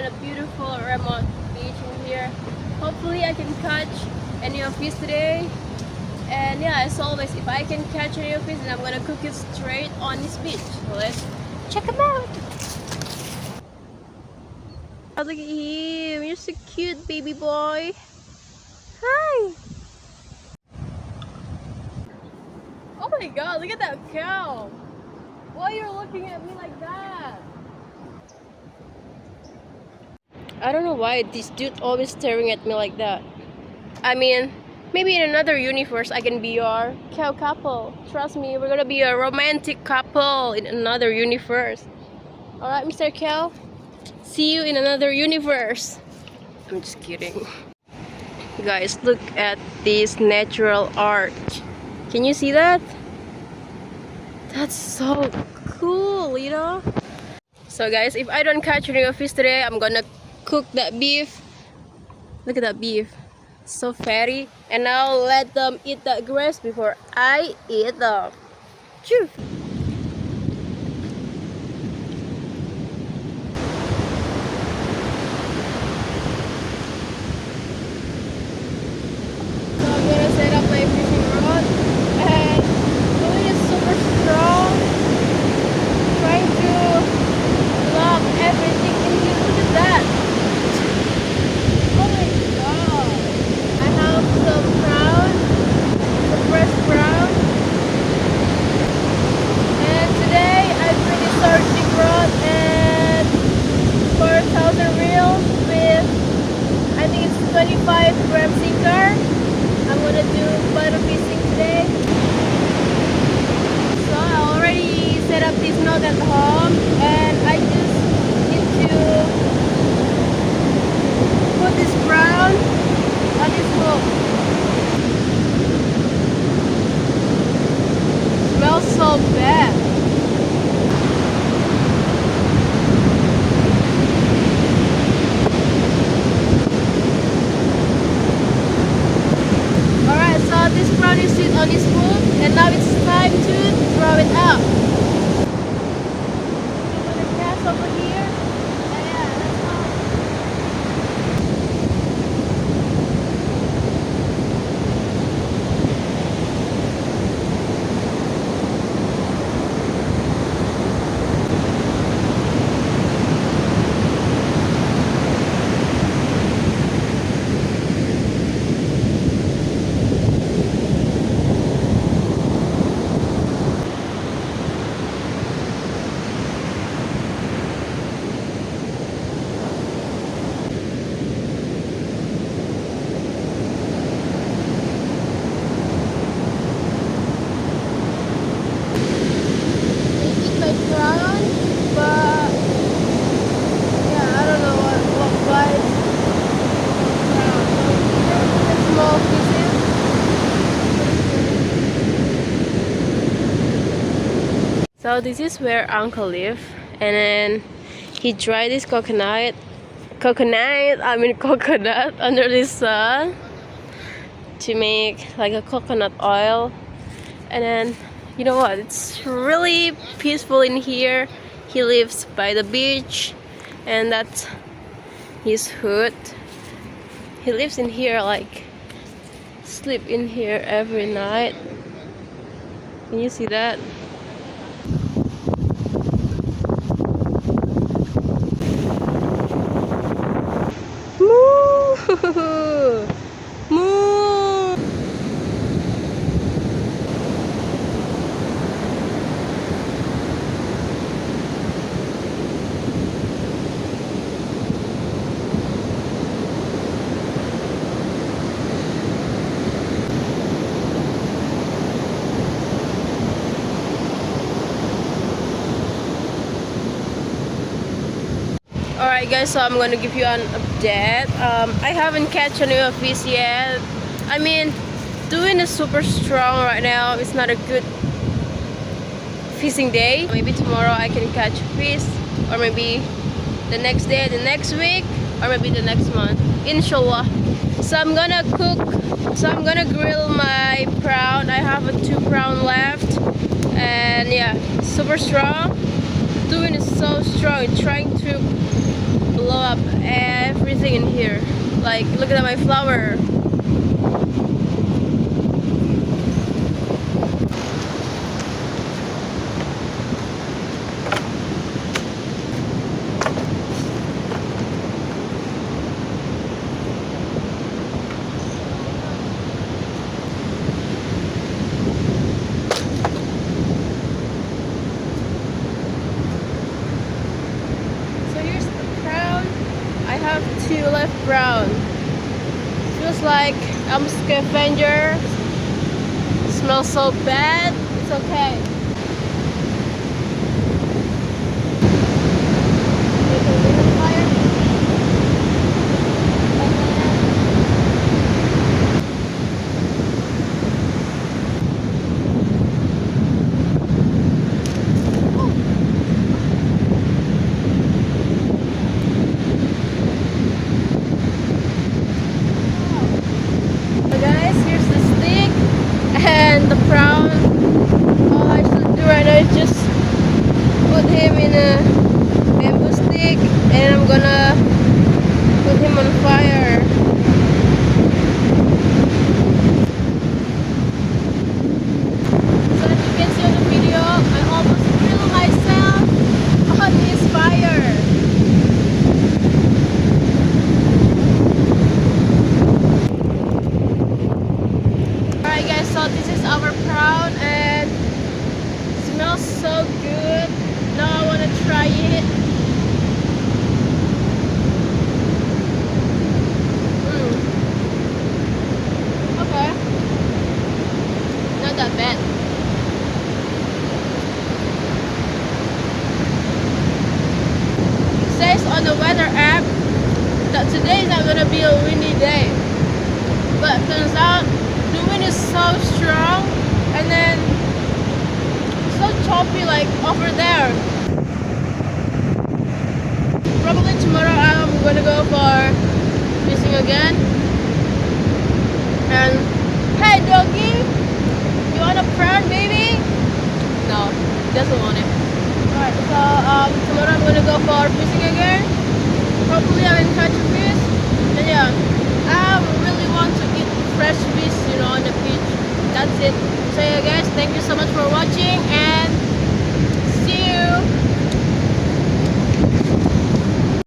on a beautiful remote beach in here. Hopefully I can catch any of fish today. And yeah, as always, if I can catch any of fish, then I'm gonna cook it straight on this beach. So let's check them out. Oh, look at him. You're so cute, baby boy. Hi. Oh my god, look at that cow. Why you're looking at me like that? I don't know why this dude always staring at me like that. I mean, maybe in another universe I can be your cow couple. Trust me, we're gonna be a romantic couple in another universe. Alright, Mr. Cow? See you in another universe. I'm just kidding. Guys, look at this natural art. Can you see that? That's so cool, you know? So guys, if I don't catch any of fish today, I'm gonna cook that beef. Look at that beef. So fatty. And I'll let them eat that grass before I eat them. Choo! So I'm gonna set up my fishing rod. And the wind is super strong. Trying to lock everything in here. Look at that. Oh my god. I have some brown, some fresh brown. And today I finished our jig rod at 4,000 reels with, I think it's 25-gram sinker. I'm gonna do bottom fishing today. So I already set up this knot at home, and I just need to put this brown on this hook. Smells so bad. Alright, so this brown is sit on this hook, and now it's time to throw it out. I'm gonna cast over here. And yeah, let's go. My brown, but yeah, I don't know what brown. So small pieces. So this is where Uncle live, and then he dried this coconut under the sun to make like a coconut oil. And then, you know what, it's really peaceful in here. He lives by the beach, and that's his hood. He lives in here, like sleep in here every night. Can you see that? Moo! Moo! Alright guys, so I'm gonna give you an update. I haven't catch any of fish yet. I mean, doing is super strong right now. It's not a good fishing day. Maybe tomorrow I can catch fish, or maybe the next day, the next week, or maybe the next month, inshallah. So I'm gonna grill my prawn. I have 2 prawn left, and yeah, super strong. Doing is so strong, trying to blow up everything in here. Like, look at my flower. I have two left brown. Feels like I'm a scavenger. Smells so bad. It's okay. And the crown, all I should do right now is just put him in a bamboo stick and I'm gonna put him on fire. So as you can see on the video, I almost killed myself on this fire. Alright guys, so this is our crown and it smells so good. Now I want to try it. Okay. Not that bad. It says on the weather app that today is not going to be a windy day. But turns out the wind is so strong and then so choppy like over there. Probably tomorrow I'm gonna go for fishing again. And hey doggy, you want a prawn baby? No, he doesn't want it. Alright, so tomorrow I'm gonna go for fishing again. Hopefully I will catch a fish. And yeah, I really want to eat fresh fish, you know, on the beach. That's it. So yeah guys, thank you so much for watching and